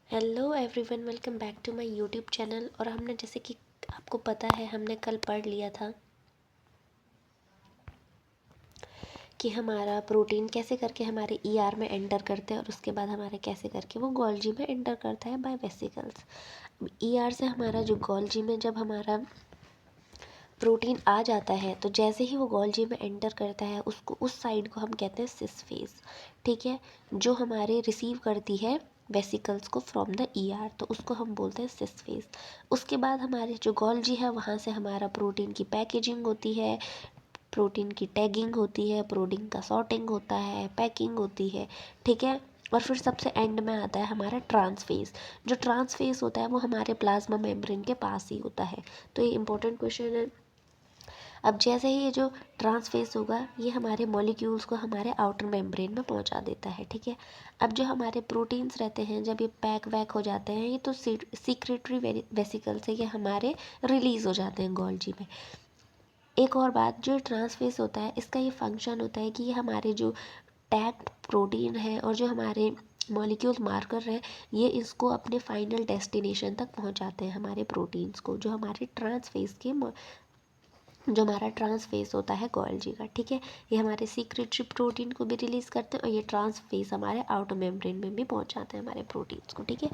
Hello everyone, welcome back to my YouTube channel. और हमने जैसे कि आपको पता है, हमने कल पढ़ लिया था कि हमारा प्रोटीन कैसे करके हमारे ईआर में एंटर करते हैं और उसके बाद हमारे कैसे करके वो गोल्जी में एंटर करता है बाय वेसिकल्स। ईआर से हमारा जो गोल्जी में जब हमारा प्रोटीन आ जाता है तो जैसे ही वो गोल्जी में एंटर करता है उसको उस साइड को हम कहते हैं सिस फेज। ठीक है, जो हमारे रिसीव करती है वेसिकल्स को फ्रॉम द ईआर, तो उसको हम बोलते हैं सिस फेज। उसके बाद हमारे जो गोल्जी है वहाँ से हमारा प्रोटीन की पैकेजिंग होती है, प्रोटीन की टैगिंग होती है, प्रोटीन का सॉर्टिंग होता है, पैकिंग होती है। ठीक है, और फिर सबसे एंड में आता है हमारा ट्रांसफेज। जो ट्रांसफेज होता है वो हमारे प्लाज्मा मेम्ब्रेन के पास ही होता है। तो ये इंपॉर्टेंट क्वेश्चन है। अब जैसे ही ये जो ट्रांसफेस होगा ये हमारे मॉलिक्यूल्स को हमारे आउटर मेम्ब्रेन में पहुंचा देता है। ठीक है, अब जो हमारे प्रोटीन्स रहते हैं जब ये पैक वैक हो जाते हैं ये तो सीक्रेटरी वेसिकल से ये हमारे रिलीज हो जाते हैं गोल्जी में। एक और बात, जो ट्रांसफेस होता है इसका ये फंक्शन होता है कि ये हमारे जो टैग्ड प्रोटीन है और जो हमारे मॉलिक्यूल मार्कर है ये इसको अपने फाइनल डेस्टिनेशन तक पहुंचाते हैं हमारे प्रोटीन्स को, जो हमारे ट्रांसफेस के जो हमारा ट्रांसफेस होता है गोल्जी का। ठीक है, ये हमारे सीक्रेटरी प्रोटीन को भी रिलीज़ करते हैं और ये ट्रांसफेस हमारे आउटर मेम्ब्रेन में भी पहुंचाते हैं हमारे प्रोटीन्स को। ठीक है,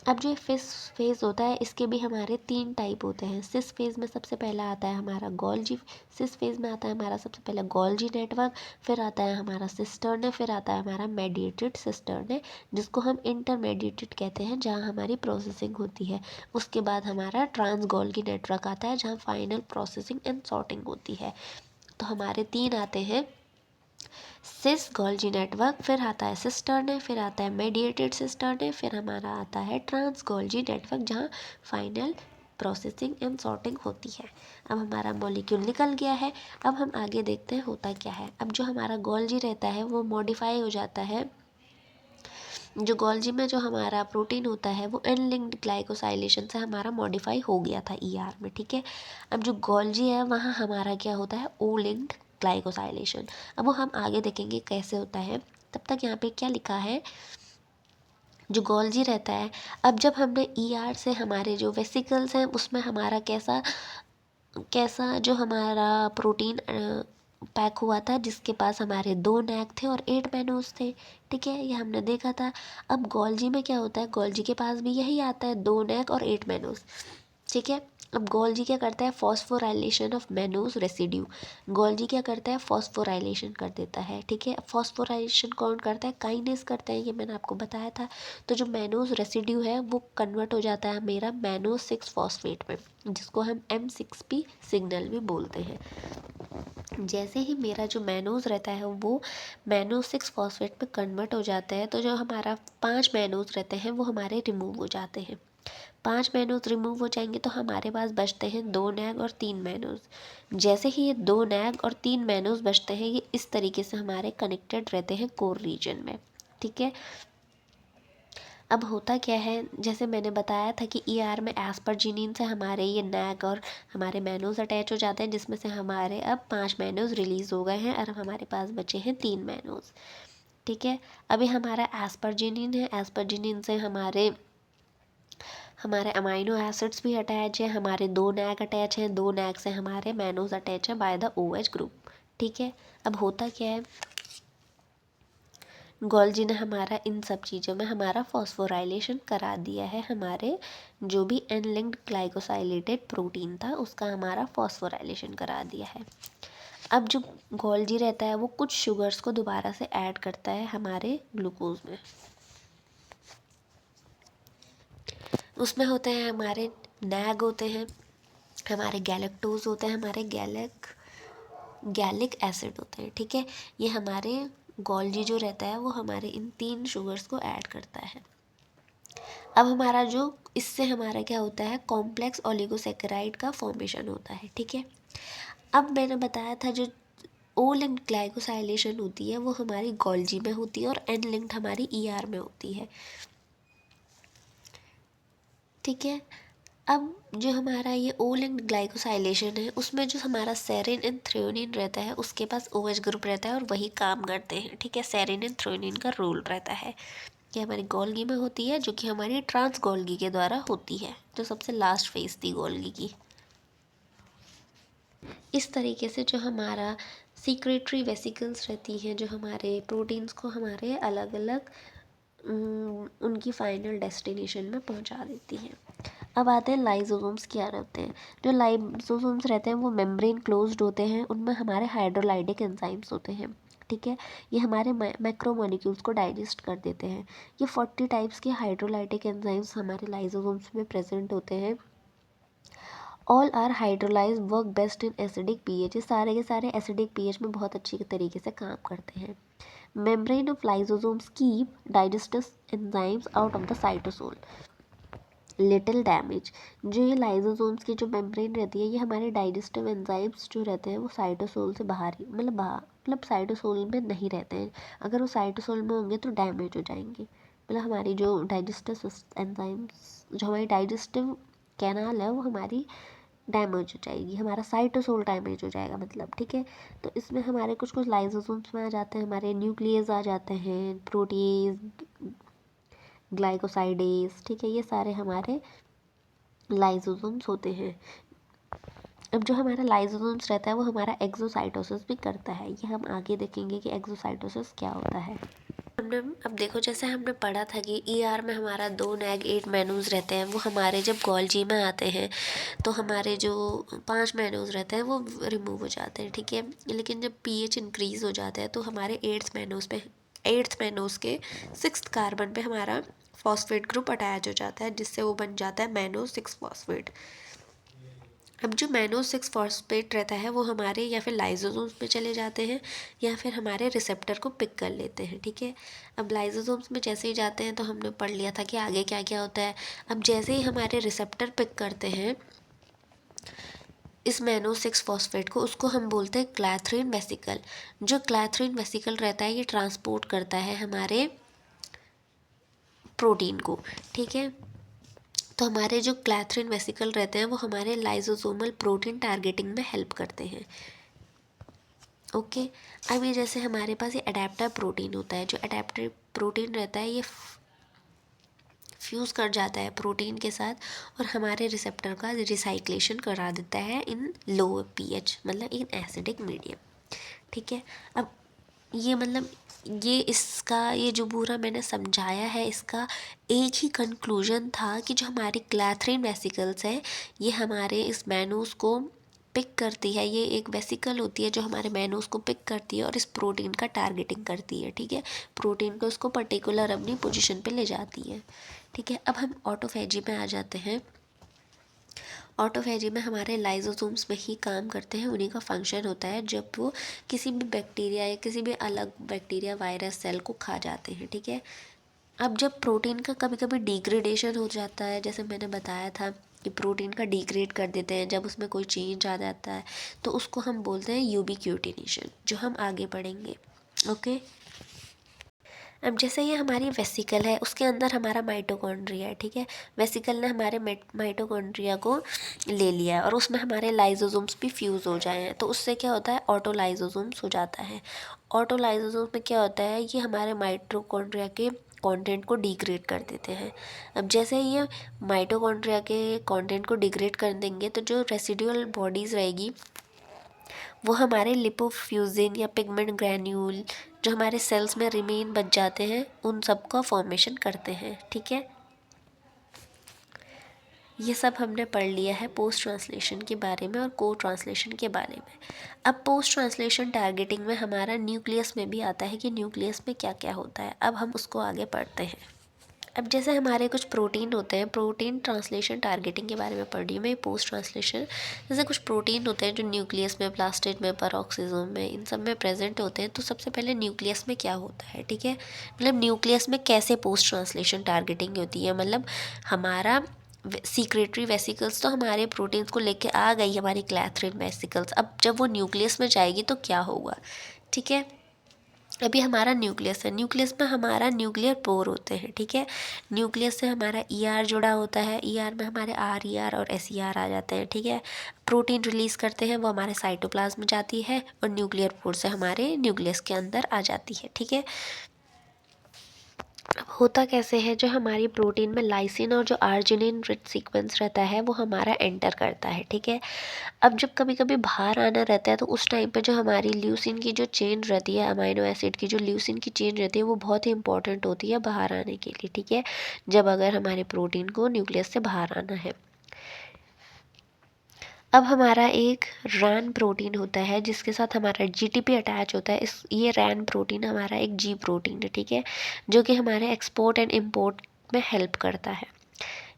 अब जो फिस फेज होता है इसके भी हमारे 3 टाइप होते हैं। सिस फेज में सबसे पहला आता है हमारा गोल्जी। सिस फेज में आता है हमारा सबसे पहला गोल्जी नेटवर्क, फिर आता है हमारा सिस्टर्न, फिर आता है हमारा मेडिएटेड सिस्टर्न, जिसको हम इंटरमेडिएटेड कहते हैं, जहाँ हमारी प्रोसेसिंग होती है। उसके बाद हमारा ट्रांस गोल्गी नेटवर्क आता है जहाँ फाइनल प्रोसेसिंग एंड सॉर्टिंग होती है। तो हमारे 3 आते हैं, सिस गोल्जी नेटवर्क, फिर आता है सिस्टर्न, फिर आता है मेडिएटेड सिस्टर्न, फिर हमारा आता है ट्रांस गोल्जी नेटवर्क जहाँ फाइनल प्रोसेसिंग एंड सॉर्टिंग होती है। अब हमारा मॉलिक्यूल निकल गया है, अब हम आगे देखते हैं होता क्या है। अब जो हमारा गोल्जी रहता है वो मॉडिफाई हो जाता है। जो गोल्जी में जो हमारा प्रोटीन होता है वो अनलिंक्ड ग्लाइकोसाइलेशन से हमारा मॉडिफाई हो गया था ईआर में। ठीक है, अब जो गोल्जी है वहाँ हमारा क्या होता है, ओ लिंक्ड ग्लाइकोसाइलेशन। अब वो हम आगे देखेंगे कैसे होता है। तब तक यहाँ पे क्या लिखा है, जो गोल्जी रहता है, अब जब हमने ईआर से हमारे जो वेसिकल्स हैं उसमें हमारा कैसा कैसा जो हमारा प्रोटीन पैक हुआ था, जिसके पास हमारे 2 नैक थे और 8 मैनोज थे। ठीक है, ये हमने देखा था। अब गोल्जी में क्या होता है, गोल्जी के पास भी यही आता है, 2 नैक और 8 मैनोज। ठीक है, अब गोल्जी क्या करता है, phosphorylation of mannose residue. Golgi क्या करता है, फॉस्फोराइलेशन कर देता है। ठीक है, फॉस्फोराइलेशन कौन करता है, काइनेस करता है, ये मैंने आपको बताया था। तो जो मैनोज रेसिड्यू है वो कन्वर्ट हो जाता है मेरा मैनोज 6 फॉस्फेट में, जिसको हम M6P सिग्नल भी बोलते हैं। जैसे ही मेरा जो मैनोज रहता है वो मैनोज 6 फॉस्फेट पे कन्वर्ट हो जाता है, तो जो हमारा 5 मैनोज रहते हैं वो हमारे रिमूव हो जाते हैं। 5 मैनोज रिमूव हो जाएंगे तो हमारे पास बचते हैं 2 नैग और 3 मैनोज। जैसे ही ये 2 नैग और 3 मैनोज बचते हैं ये इस तरीके से हमारे कनेक्टेड रहते हैं कोर रीजन में। ठीक है, अब होता क्या है, जैसे मैंने बताया था कि ईआर में एस्परजिनिन से हमारे ये नैक और हमारे मैनोज अटैच हो जाते हैं, जिसमें से हमारे अब 5 मैनोज रिलीज़ हो गए हैं और हमारे पास बचे हैं 3 मैनोज। ठीक है, अभी हमारा एस्परजिनिन है, एस्परजिनिन से हमारे हमारे अमाइनो एसिड्स भी अटैच हैं, हमारे 2 नैक अटैच हैं, 2 नैक से हमारे मैनोज अटैच हैं बाय द OH ग्रुप। ठीक है, अब होता क्या है, गोल्जी ने हमारा इन सब चीज़ों में हमारा फॉस्फोराइलेशन करा दिया है। हमारे जो भी अनलिंक्ड ग्लाइकोसाइलेटेड प्रोटीन था उसका हमारा फॉस्फोराइलेशन करा दिया है। अब जो गोल्जी रहता है वो कुछ शुगर्स को दोबारा से ऐड करता है हमारे ग्लूकोज में। उसमें होते हैं हमारे नैग होते हैं, हमारे गैलेक्टोज होते हैं, हमारे गैलिक एसिड होते हैं। ठीक है, ये हमारे गोल्जी जो रहता है वो हमारे इन 3 शुगर्स को ऐड करता है। अब हमारा जो इससे हमारा क्या होता है, कॉम्प्लेक्स ओलिगोसेकेराइड का फॉर्मेशन होता है। ठीक है, अब मैंने बताया था जो ओ लिंक्ड ग्लाइकोसाइलेशन होती है वो हमारी गोल्जी में होती है और एन लिंक्ड हमारी ईआर में होती है। ठीक है, अब जो हमारा ये ओ लिंक्ड ग्लाइकोसाइलेशन है उसमें जो हमारा सेरिन एंड थ्रेओनिन रहता है उसके पास OH ग्रुप रहता है और वही काम करते हैं। ठीक है, सेरिन एंड थ्रेओनिन का रोल रहता है। ये हमारी गोल्गी में होती है, जो कि हमारी ट्रांस गोल्गी के द्वारा होती है, जो सबसे लास्ट फेज थी गोल्गी की। इस तरीके से जो हमारा सीक्रेटरी वेसिकल्स रहती हैं, जो हमारे प्रोटीन्स को हमारे अलग अलग उनकी फाइनल डेस्टिनेशन में पहुंचा देती हैं। अब आते हैं लाइसोसोम्स क्या रहते हैं। जो लाइसोसोम्स रहते हैं वो मेम्ब्रेन क्लोज्ड होते हैं, उनमें हमारे हाइड्रोलाइटिक एंजाइम्स होते हैं, ठीक है। ये हमारे मैक्रोमोलिक्यूल्स को डाइजेस्ट कर देते हैं। ये 40 टाइप्स के हाइड्रोलाइटिक एंजाइम्स हमारे लाइसोसोम्स में प्रेजेंट होते हैं। All are hydrolase work best in acidic pH. ये सारे के सारे एसिडिक पीएच में बहुत अच्छी तरीके से काम करते हैं। Membrane of lysosomes keep digestive enzymes out of the cytosol. Little damage. जो ये लाइसोसोम्स की जो मेम्ब्रेन रहती है, ये हमारे डाइजेस्टिव एंजाइम्स जो रहते हैं वो साइटोसोल से बाहर ही मतलब साइटोसोल में नहीं रहते हैं। अगर वो साइटोसोल में होंगे तो डैमेज हो जाएंगे। मतलब हमारी जो डाइजेस्टिव एंजाइम्स, जो हमारी डाइजेस्टिव कैनाल है वो हमारी डैमेज हो जाएगी, हमारा साइटोसोल डैमेज हो जाएगा मतलब, ठीक है। तो इसमें हमारे कुछ कुछ लाइसोसोम्स में आ जाते हैं, हमारे न्यूक्लियस आ जाते हैं, प्रोटीज, ग्लाइकोसाइडेज, ठीक है। ये सारे हमारे लाइसोसोम्स होते हैं। अब जो हमारा लाइसोसोम्स रहता है वो हमारा एक्सोसाइटोसिस भी करता है। ये हम आगे देखेंगे कि एक्सोसाइटोसिस क्या होता है। हमने अब देखो, जैसे हमने पढ़ा था कि ईआर में हमारा 2 नैग 8 मेनूज रहते हैं, वो हमारे जब गोल्जी में आते हैं तो हमारे जो 5 मेनूज रहते हैं वो रिमूव हो जाते हैं, ठीक है। लेकिन जब पीएच इंक्रीज हो जाता है तो हमारे 8th मेनूज के 6th कार्बन पे हमारा फॉस्फेट ग्रुप अटैच हो जाता है, जिससे वो बन जाता है मैनो 6 फॉस्फेट। अब जो मैनो 6 फॉस्फेट रहता है वो हमारे या फिर लाइसोसोम्स में चले जाते हैं या फिर हमारे रिसेप्टर को पिक कर लेते हैं, ठीक है। अब लाइसोसोम्स में जैसे ही जाते हैं तो हमने पढ़ लिया था कि आगे क्या क्या होता है। अब जैसे ही हमारे रिसेप्टर पिक करते हैं इस मैनो 6 फॉस्फेट को, उसको हम बोलते हैं क्लैथरीन वेसिकल। जो क्लैथरीन वेसिकल रहता है ये ट्रांसपोर्ट करता है हमारे प्रोटीन को, ठीक है। तो हमारे जो क्लैथरीन वेसिकल रहते हैं वो हमारे लाइसोसोमल प्रोटीन टारगेटिंग में हेल्प करते हैं, ओके। अब ये जैसे हमारे पास ये अडेप्टर प्रोटीन होता है, जो अडेप्टर प्रोटीन रहता है ये फ्यूज़ कर जाता है प्रोटीन के साथ और हमारे रिसेप्टर का रिसाइक्लेशन करा देता है इन लो पीएच, मतलब इन एसिडिक मीडियम, ठीक है। अब ये मतलब ये जो पूरा मैंने समझाया है, इसका एक ही कंक्लूजन था कि जो हमारी क्लैथरीन वेसिकल्स है ये हमारे इस मैनूस को पिक करती है। ये एक वेसिकल होती है जो हमारे मैनूस को पिक करती है और इस प्रोटीन का टारगेटिंग करती है, ठीक है। प्रोटीन को उसको पर्टिकुलर अपनी पोजीशन पे ले जाती है, ठीक है। अब हम ऑटोफेजी में आ जाते हैं। ऑटोफेजी में हमारे लाइसोसोम्स में ही काम करते हैं, उन्हीं का फंक्शन होता है जब वो किसी भी बैक्टीरिया या किसी भी अलग बैक्टीरिया वायरस सेल को खा जाते हैं, ठीक है। अब जब प्रोटीन का कभी कभी डिग्रेडेशन हो जाता है, जैसे मैंने बताया था कि प्रोटीन का डिग्रेड कर देते हैं जब उसमें कोई चेंज आ जाता है, तो उसको हम बोलते हैं यूबिक्यूटिनेशन, जो हम आगे पढ़ेंगे, ओके। अब जैसे ये हमारी वेसिकल है, उसके अंदर हमारा माइटोकॉन्ड्रिया है, ठीक है। वेसिकल ने हमारे माइटोकॉन्ड्रिया को ले लिया है और उसमें हमारे लाइसोसोम्स भी फ्यूज़ हो जाए हैं, तो उससे क्या होता है, ऑटोलाइसोसोम्स हो जाता है। ऑटोलाइसोसोम्स में क्या होता है, ये हमारे माइटोकॉन्ड्रिया के कंटेंट को डिग्रेड कर देते हैं। अब जैसे ये माइटोकॉन्ड्रिया के कंटेंट को डिग्रेड कर देंगे तो जो रेसिडुअल बॉडीज़ रहेगी वो हमारे लिपोफ्यूजिन या पिगमेंट ग्रैन्यूल जो हमारे सेल्स में रिमेन बच जाते हैं उन सब का फॉर्मेशन करते हैं, ठीक है। ये सब हमने पढ़ लिया है पोस्ट ट्रांसलेशन के बारे में और को ट्रांसलेशन के बारे में। अब पोस्ट ट्रांसलेशन टारगेटिंग में हमारा न्यूक्लियस में भी आता है कि न्यूक्लियस में क्या क्या होता है। अब हम उसको आगे पढ़ते हैं। अब जैसे हमारे कुछ प्रोटीन होते हैं, प्रोटीन ट्रांसलेशन टारगेटिंग के बारे में पढ़ रही हूँ मैं, पोस्ट ट्रांसलेशन। जैसे कुछ प्रोटीन होते हैं जो न्यूक्लियस में, प्लास्टिड में, पेरोक्सिसोम में, इन सब में प्रेजेंट होते हैं। तो सबसे पहले न्यूक्लियस में क्या होता है, ठीक है। मतलब न्यूक्लियस में कैसे पोस्ट ट्रांसलेशन टारगेटिंग होती है, मतलब हमारा सीक्रेटरी वेसिकल्स तो हमारे प्रोटीन्स को लेके आ गई, हमारी क्लैथरीन वेसिकल्स। अब जब वो न्यूक्लियस में जाएगी तो क्या होगा, ठीक है। अभी हमारा न्यूक्लियस है, न्यूक्लियस में हमारा न्यूक्लियर पोर होते हैं, ठीक है। न्यूक्लियस से हमारा ईआर जुड़ा होता है, ईआर में हमारे आरईआर और एसईआर आ जाते हैं, ठीक है। प्रोटीन रिलीज़ करते हैं, वो हमारे साइटोप्लाज्म में जाती है और न्यूक्लियर पोर से हमारे न्यूक्लियस के अंदर आ जाती है, ठीक है। अब होता कैसे है, जो हमारी प्रोटीन में लाइसिन और जो आर्जिनिन रिच सीक्वेंस रहता है वो हमारा एंटर करता है, ठीक है। अब जब कभी कभी बाहर आना रहता है तो उस टाइम पे जो हमारी ल्यूसिन की जो चेन रहती है, अमाइनो एसिड की जो ल्यूसिन की चेन रहती है, वो बहुत ही इंपॉर्टेंट होती है बाहर आने के लिए, ठीक है, जब अगर हमारे प्रोटीन को न्यूक्लियस से बाहर आना है। अब हमारा एक रैन प्रोटीन होता है जिसके साथ हमारा जीटीपी अटैच होता है। ये रैन प्रोटीन हमारा एक जी प्रोटीन है, ठीक है, जो कि हमारे एक्सपोर्ट एंड इम्पोर्ट में हेल्प करता है।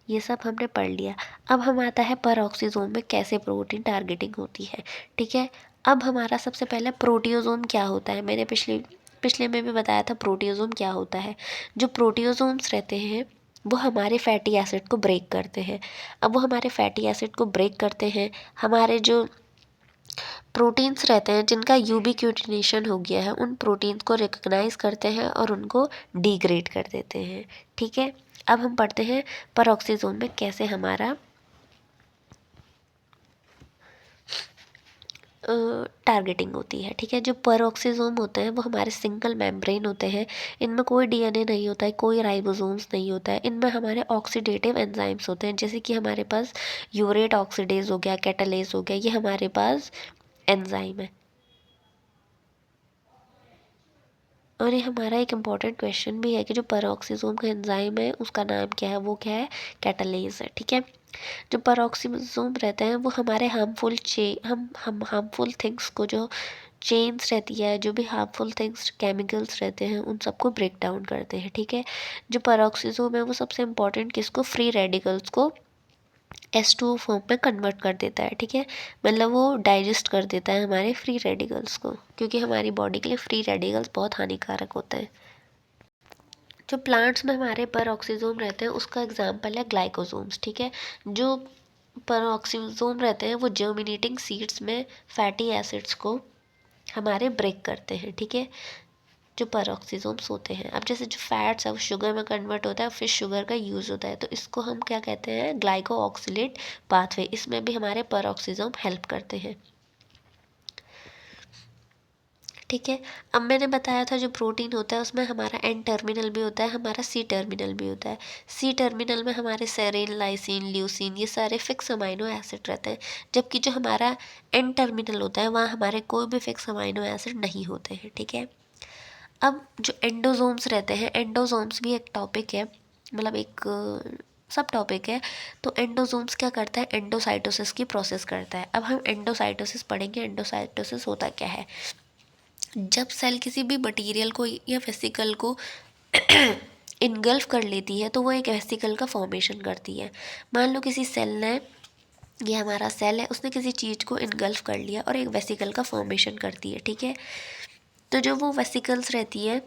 ये सब हमने पढ़ लिया। अब हम आता है परऑक्सीजोम में कैसे प्रोटीन टारगेटिंग होती है, ठीक है। अब हमारा सबसे पहले प्रोटियोजोम क्या होता है, मैंने पिछले पिछले में भी बताया था प्रोटियोजोम क्या होता है। जो प्रोटियोजोम्स रहते हैं वो हमारे फैटी एसिड को ब्रेक करते हैं। अब वो हमारे फैटी एसिड को ब्रेक करते हैं, हमारे जो प्रोटीन्स रहते हैं जिनका यूबिक्यूटिनेशन हो गया है उन प्रोटीन्स को रिकॉग्नाइज करते हैं और उनको डिग्रेड कर देते हैं, ठीक है। अब हम पढ़ते हैं परऑक्सीजोम में कैसे हमारा टारगेटिंग होती है, ठीक है। जो परऑक्सीजोम होते हैं वो हमारे सिंगल मेम्ब्रेन होते हैं। इनमें कोई डीएनए नहीं होता है, कोई राइबोसोम्स नहीं होता है। इनमें हमारे ऑक्सीडेटिव एंजाइम्स होते हैं, जैसे कि हमारे पास यूरेट ऑक्सीडेज हो गया, कैटालेज हो गया, ये हमारे पास एंजाइम है। और ये हमारा एक इम्पॉर्टेंट क्वेश्चन भी है कि जो परऑक्सीजोम का एंजाइम है उसका नाम क्या है, वो क्या है, कैटालेज है, ठीक है। जो परऑक्सीजोम रहते हैं वो हमारे हार्मफुल हम हार्मफुल थिंग्स को, जो चेन्स रहती है, जो भी हार्मफुल थिंग्स केमिकल्स रहते हैं उन सबको ब्रेक डाउन करते हैं, ठीक है। जो परऑक्सीजोम है वो सबसे इम्पॉर्टेंट किसको, फ्री रेडिकल्स को H2O फॉर्म में कन्वर्ट कर देता है, ठीक है। मतलब वो डाइजेस्ट कर देता है हमारे फ्री रेडिकल्स को, क्योंकि हमारी बॉडी के लिए फ्री रेडिकल्स बहुत हानिकारक होते हैं। जो प्लांट्स में हमारे परऑक्सीजोम रहते हैं उसका एग्जाम्पल है ग्लाइकोसोम्स, ठीक है। जो परऑक्सीजोम रहते हैं वो जर्मिनेटिंग सीड्स में फैटी एसिड्स को हमारे ब्रेक करते हैं, ठीक है। जो परऑक्सीजोम्स होते हैं, अब जैसे जो फैट्स है वो शुगर में कन्वर्ट होता है, फिर शुगर का यूज़ होता है, तो इसको हम क्या कहते हैं, ग्लाइको ऑक्सीलेट पाथवे। इसमें भी हमारे परऑक्सीजोम हेल्प करते हैं, ठीक है। अब मैंने बताया था जो प्रोटीन होता है उसमें हमारा एन टर्मिनल भी होता है, हमारा सी टर्मिनल भी होता है। सी टर्मिनल में हमारे सेरीन, लाइसिन, ल्यूसिन, ये सारे फिक्स अमाइनो एसिड रहते हैं, जबकि जो हमारा एन टर्मिनल होता है वहाँ हमारे कोई भी फिक्स अमाइनो एसिड नहीं होते हैं, ठीक है। अब जो एंडोजोम्स रहते हैं, एंडोजोम्स भी एक टॉपिक है, मतलब एक सब टॉपिक है। तो एंडोजोम्स क्या करता है, एंडोसाइटोसिस की प्रोसेस करता है। अब हम एंडोसाइटोसिस पढ़ेंगे। एंडोसाइटोसिस होता क्या है, जब सेल किसी भी मटेरियल को या वेसिकल को इनगल्फ कर लेती है तो वो एक वेसिकल का फॉर्मेशन करती है। मान लो किसी सेल ने, ये हमारा सेल है, उसने किसी चीज़ को इनगल्फ कर लिया और एक वेसिकल का फॉर्मेशन करती है, ठीक है। तो जो वो वेसिकल्स रहती है,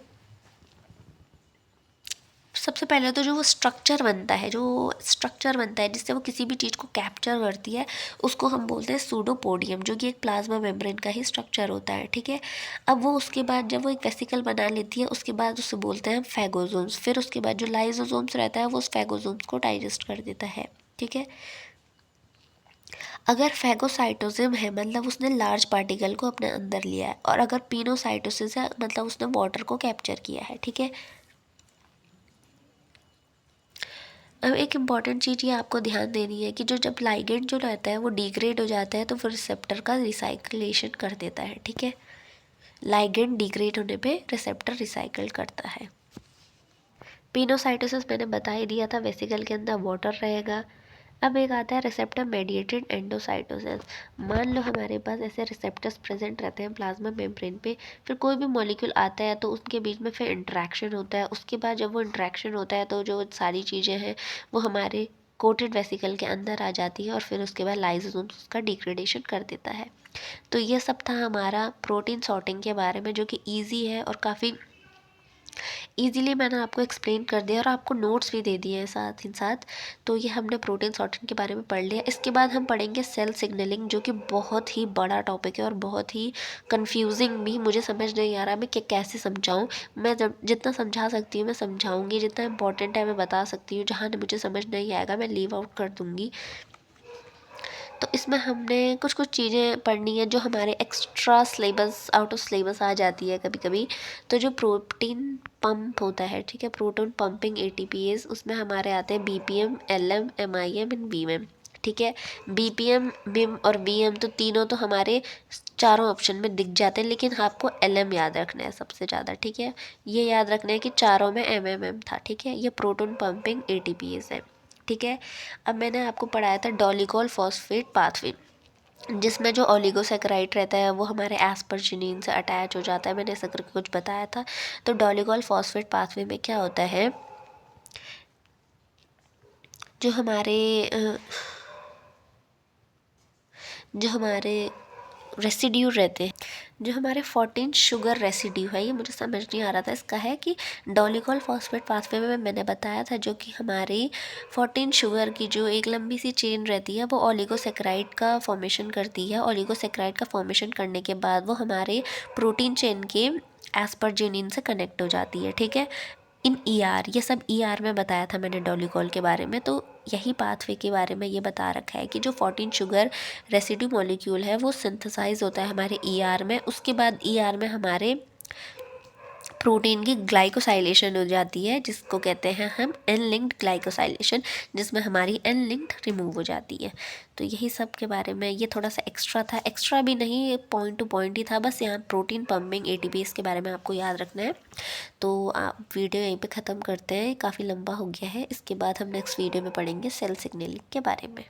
सबसे पहले तो जो वो स्ट्रक्चर बनता है जिससे वो किसी भी चीज़ को कैप्चर करती है, उसको हम बोलते हैं सूडोपोडियम, जो कि एक प्लाज्मा मेम्ब्रेन का ही स्ट्रक्चर होता है, ठीक है। अब वो उसके बाद जब वो एक वेसिकल बना लेती है उसके बाद उसे बोलते हैं फैगोजोम्स। फिर उसके बाद जो लाइजोजोम्स रहता है वो उस फैगोजोम्स को डाइजेस्ट कर देता है, ठीक है। अगर फैगोसाइटोसिस है मतलब उसने लार्ज पार्टिकल को अपने अंदर लिया है, और अगर पिनोसाइटोसिस है मतलब उसने वाटर को कैप्चर किया है, ठीक है। अब एक इम्पॉर्टेंट चीज़ ये आपको ध्यान देनी है कि जो जब लाइगेंड जो रहता है वो डिग्रेड हो जाता है तो फिर रिसेप्टर का रिसाइक्लेशन कर देता है, ठीक है। लाइगेंड डिग्रेड होने पे रिसेप्टर रिसाइकल करता है। पिनोसाइटोसिस मैंने बता ही दिया था, वेसिकल के अंदर वाटर रहेगा। अब एक आता है रिसेप्टर मेडिएटेड एंडोसाइटोसिस। मान लो हमारे पास ऐसे रिसेप्टर्स प्रेजेंट रहते हैं प्लाज्मा मेम्ब्रेन पे, फिर कोई भी मॉलिक्यूल आता है तो उसके बीच में फिर इंटरेक्शन होता है। उसके बाद जब वो इंटरेक्शन होता है तो जो सारी चीज़ें हैं वो हमारे कोटेड वेसिकल के अंदर आ जाती है और फिर उसके बाद लाइसोसोम्स उसका डिग्रेडेशन कर देता है। तो ये सब था हमारा प्रोटीन सॉर्टिंग के बारे में, जो कि ईजी है और काफ़ी ईज़िली मैंने आपको एक्सप्लेन कर दिया और आपको नोट्स भी दे दिए हैं साथ ही साथ। तो ये हमने प्रोटीन सॉर्टिंग के बारे में पढ़ लिया। इसके बाद हम पढ़ेंगे सेल सिग्नलिंग, जो कि बहुत ही बड़ा टॉपिक है और बहुत ही कंफ्यूजिंग भी। मुझे समझ नहीं आ रहा मैं कि कैसे समझाऊँ। मैं जब जितना समझा सकती हूँ मैं समझाऊँगी, जितना इंपॉर्टेंट है मैं बता सकती हूँ, जहाँ मुझे समझ नहीं आएगा मैं लीव आउट कर दूँगी। तो इसमें हमने कुछ कुछ चीज़ें पढ़नी है जो हमारे extra syllabus, out of syllabus आ जाती है कभी कभी। तो जो प्रोटीन पंप होता है, ठीक है, प्रोटोन पंपिंग एटीपीएस, उसमें हमारे आते हैं BPM, LM, MIM and BM. ठीक है, बीपीएम, बीम और बीएम तो तीनों तो हमारे चारों ऑप्शन में दिख जाते हैं, लेकिन आपको एलएम याद रखना है सबसे ज़्यादा। ठीक है, ये याद रखना है कि चारों में एमएमएम था। ठीक है, ये प्रोटोन पंपिंग एटीपीएस है। ठीक है, अब मैंने आपको पढ़ाया था डोलिगोल फॉस्फेट पाथवे, जिसमें जो ओलिगोसैकेराइड रहता है वो हमारे एस्परजिनीन से अटैच हो जाता है। मैंने ऐसा करके कुछ बताया था। तो डोलिगोल फॉस्फेट पाथवे में क्या होता है, जो हमारे जो हमारे रेसिड्यू रहते हैं, जो हमारे 14 शुगर रेसिड्यू है, ये मुझे समझ नहीं आ रहा था इसका, है कि डोलिगोल फॉस्फेट पाथवे में मैंने बताया था जो कि हमारी 14 शुगर की जो एक लंबी सी चेन रहती है वो ओलिगोसैकेराइड का फॉर्मेशन करती है। ओलिगोसैकेराइड का फॉर्मेशन करने के बाद वो हमारे प्रोटीन चेन के एस्परजिनिन से कनेक्ट हो जाती है। ठीक है, इन ईआर, ये सब ईआर में बताया था मैंने डोलिगोल के बारे में। तो यही पाथवे के बारे में ये बता रखा है कि जो 14 शुगर रेसिड्यू मॉलिक्यूल है वो सिंथेसाइज होता है हमारे ईआर में। उसके बाद ईआर में हमारे प्रोटीन की ग्लाइकोसाइलेशन हो जाती है, जिसको कहते हैं हम एन लिंक्ड ग्लाइकोसाइलेशन, जिसमें हमारी एन लिंक्ड रिमूव हो जाती है। तो यही सब के बारे में, ये थोड़ा सा एक्स्ट्रा था, एक्स्ट्रा भी नहीं, पॉइंट टू पॉइंट ही था, बस यहाँ प्रोटीन पम्पिंग एटीपीएस के बारे में आपको याद रखना है। तो आप वीडियो यहीं पे ख़त्म करते हैं, काफ़ी लंबा हो गया है। इसके बाद हम नेक्स्ट वीडियो में पढ़ेंगे सेल सिग्नलिंग के बारे में।